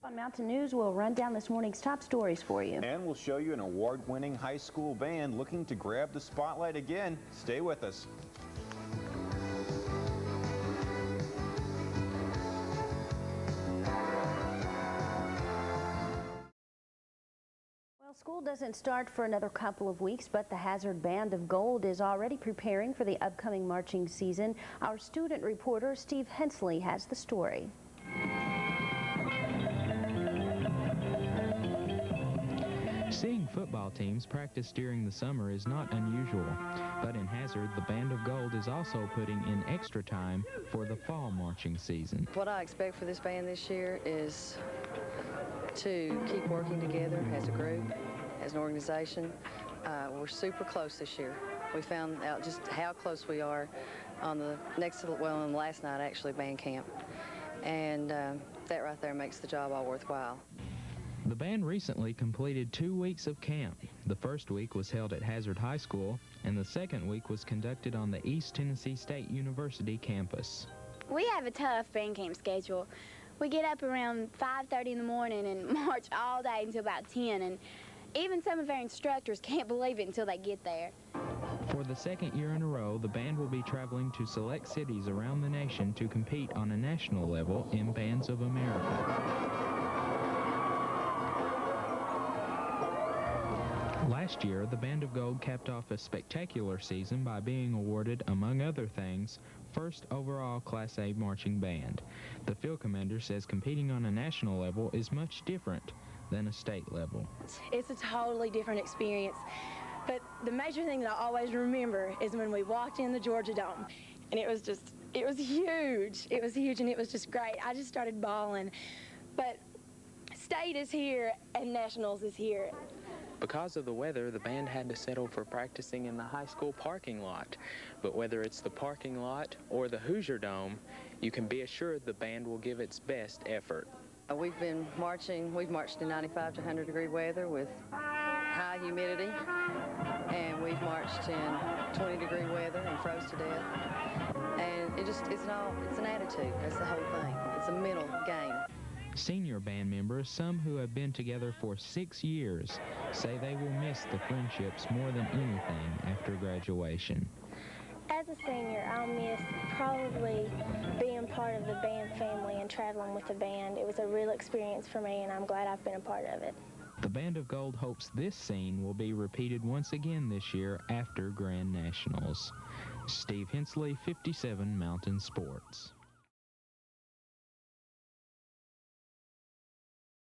On Mountain News, we'll run down this morning's top stories for you. And we'll show you an award-winning high school band looking to grab the spotlight again. Stay with us. Well, school doesn't start for another couple of weeks, but the Hazard Band of Gold is already preparing for the upcoming marching season. Our student reporter, Steve Hensley, has the story. Seeing football teams practice during the summer is not unusual, but in Hazard, the Band of Gold is also putting in extra time for the fall marching season. What I expect for this band this year is to keep working together as a group, as an organization. We're super close this year. We found out just how close we are on the on the last night actually, band camp. And that right there makes the job all worthwhile. The band recently completed 2 weeks of camp. The first week was held at Hazard High School, and the second week was conducted on the East Tennessee State University campus. We have a tough band camp schedule. We get up around 5:30 in the morning and march all day until about 10, and even some of our instructors can't believe it until they get there. For the second year in a row, the band will be traveling to select cities around the nation to compete on a national level in Bands of America. Last year, the Band of Gold capped off a spectacular season by being awarded, among other things, first overall Class A marching band. The field commander says competing on a national level is much different than a state level. It's a totally different experience, but the major thing that I always remember is when we walked in the Georgia Dome, and it was huge. It was huge, and it was just great. I just started bawling, but state is here and nationals is here. Because of the weather, the band had to settle for practicing in the high school parking lot. But whether it's the parking lot or the Hoosier Dome, you can be assured the band will give its best effort. We've marched in 95 to 100 degree weather with high humidity, and we've marched in 20 degree weather and froze to death. And it's an attitude. That's the whole thing. It's a mental game. Senior band members, some who have been together for 6 years, say they will miss the friendships more than anything after graduation. As a senior, I'll miss probably being part of the band family and traveling with the band. It was a real experience for me, and I'm glad I've been a part of it. The Band of Gold hopes this scene will be repeated once again this year after Grand Nationals. Steve Hensley, 57 Mountain Sports.